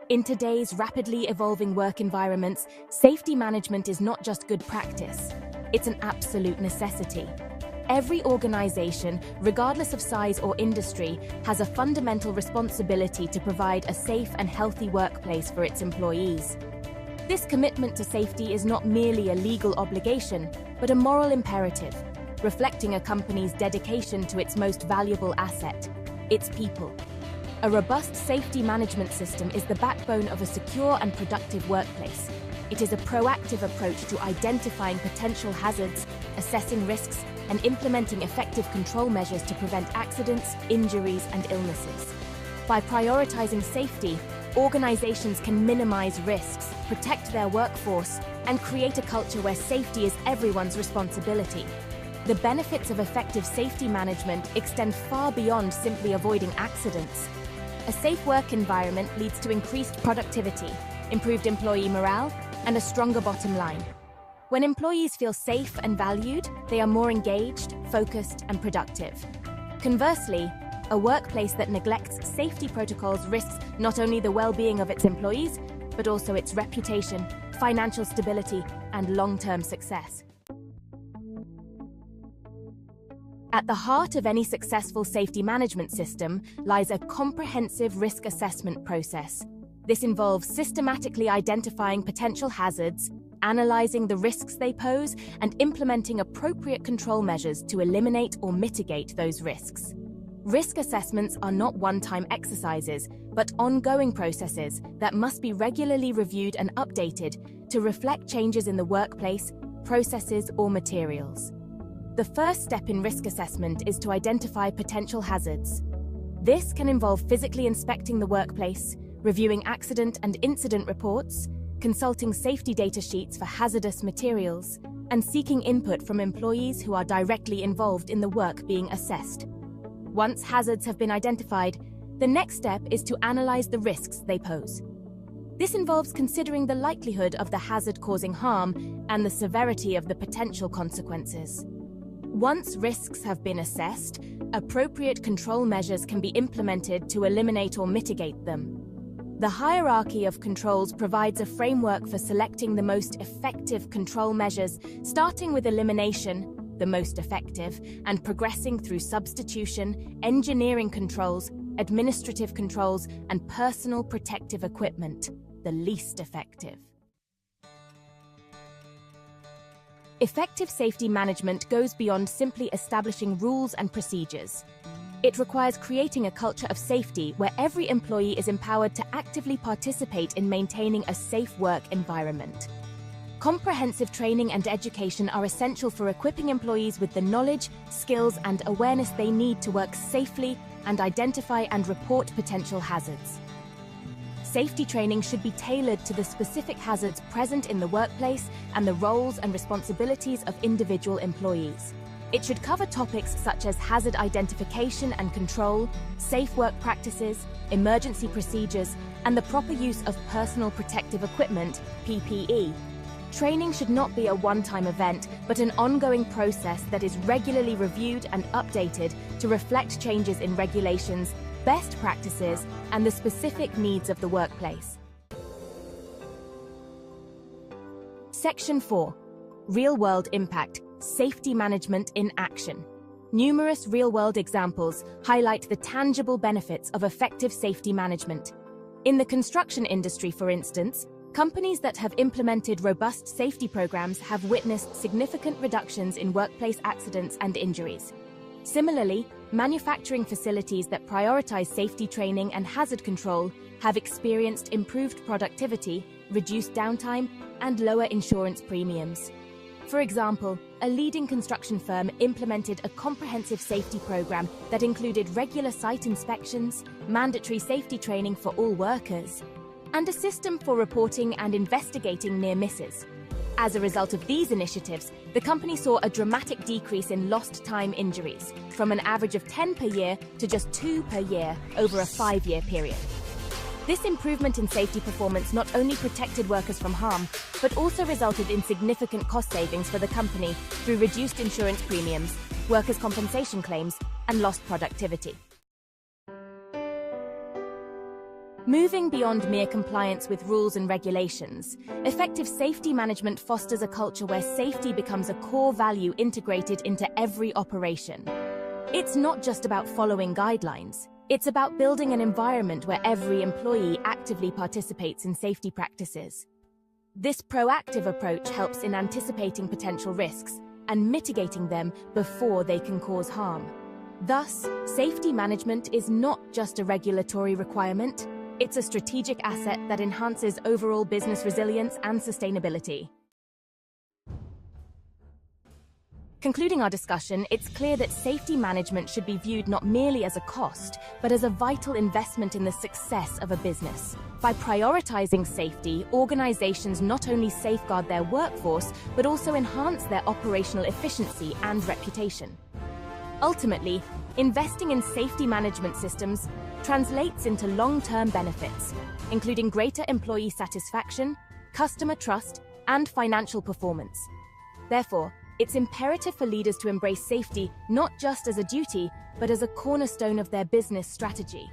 In today's rapidly evolving work environments, safety management is not just good practice, it's an absolute necessity. Every organization, regardless of size or industry, has a fundamental responsibility to provide a safe and healthy workplace for its employees. This commitment to safety is not merely a legal obligation, but a moral imperative, reflecting a company's dedication to its most valuable asset, its people. A robust safety management system is the backbone of a secure and productive workplace. It is a proactive approach to identifying potential hazards, assessing risks, and implementing effective control measures to prevent accidents, injuries, and illnesses. By prioritizing safety, organizations can minimize risks, protect their workforce, and create a culture where safety is everyone's responsibility. The benefits of effective safety management extend far beyond simply avoiding accidents. A safe work environment leads to increased productivity, improved employee morale, and a stronger bottom line. When employees feel safe and valued, they are more engaged, focused, and productive. Conversely, a workplace that neglects safety protocols risks not only the well-being of its employees, but also its reputation, financial stability, and long-term success. At the heart of any successful safety management system lies a comprehensive risk assessment process. This involves systematically identifying potential hazards, analyzing the risks they pose, and implementing appropriate control measures to eliminate or mitigate those risks. Risk assessments are not one-time exercises, but ongoing processes that must be regularly reviewed and updated to reflect changes in the workplace, processes, or materials. The first step in risk assessment is to identify potential hazards. This can involve physically inspecting the workplace, reviewing accident and incident reports, consulting safety data sheets for hazardous materials, and seeking input from employees who are directly involved in the work being assessed. Once hazards have been identified, the next step is to analyze the risks they pose. This involves considering the likelihood of the hazard causing harm and the severity of the potential consequences. Once risks have been assessed, appropriate control measures can be implemented to eliminate or mitigate them. The hierarchy of controls provides a framework for selecting the most effective control measures, starting with elimination, the most effective, and progressing through substitution, engineering controls, administrative controls, and personal protective equipment, the least effective. Effective safety management goes beyond simply establishing rules and procedures. It requires creating a culture of safety where every employee is empowered to actively participate in maintaining a safe work environment. Comprehensive training and education are essential for equipping employees with the knowledge, skills, and awareness they need to work safely and identify and report potential hazards. Safety training should be tailored to the specific hazards present in the workplace and the roles and responsibilities of individual employees. It should cover topics such as hazard identification and control, safe work practices, emergency procedures, and the proper use of personal protective equipment, PPE. Training should not be a one-time event, but an ongoing process that is regularly reviewed and updated to reflect changes in regulations, best practices, and the specific needs of the workplace. Section 4. Real-world impact. Safety management in action. Numerous real-world examples highlight the tangible benefits of effective safety management. In the construction industry, for instance, companies that have implemented robust safety programs have witnessed significant reductions in workplace accidents and injuries. Similarly, manufacturing facilities that prioritize safety training and hazard control have experienced improved productivity, reduced downtime, and lower insurance premiums. For example, a leading construction firm implemented a comprehensive safety program that included regular site inspections, mandatory safety training for all workers, and a system for reporting and investigating near misses. As a result of these initiatives, the company saw a dramatic decrease in lost time injuries, from an average of 10 per year to just 2 per year over a 5-year period. This improvement in safety performance not only protected workers from harm, but also resulted in significant cost savings for the company through reduced insurance premiums, workers' compensation claims, and lost productivity. Moving beyond mere compliance with rules and regulations, effective safety management fosters a culture where safety becomes a core value integrated into every operation. It's not just about following guidelines. It's about building an environment where every employee actively participates in safety practices. This proactive approach helps in anticipating potential risks and mitigating them before they can cause harm. Thus, safety management is not just a regulatory requirement, it's a strategic asset that enhances overall business resilience and sustainability. Concluding our discussion, it's clear that safety management should be viewed not merely as a cost, but as a vital investment in the success of a business. By prioritizing safety, organizations not only safeguard their workforce, but also enhance their operational efficiency and reputation. Ultimately, investing in safety management systems translates into long-term benefits, including greater employee satisfaction, customer trust, and financial performance. Therefore, it's imperative for leaders to embrace safety not just as a duty, but as a cornerstone of their business strategy.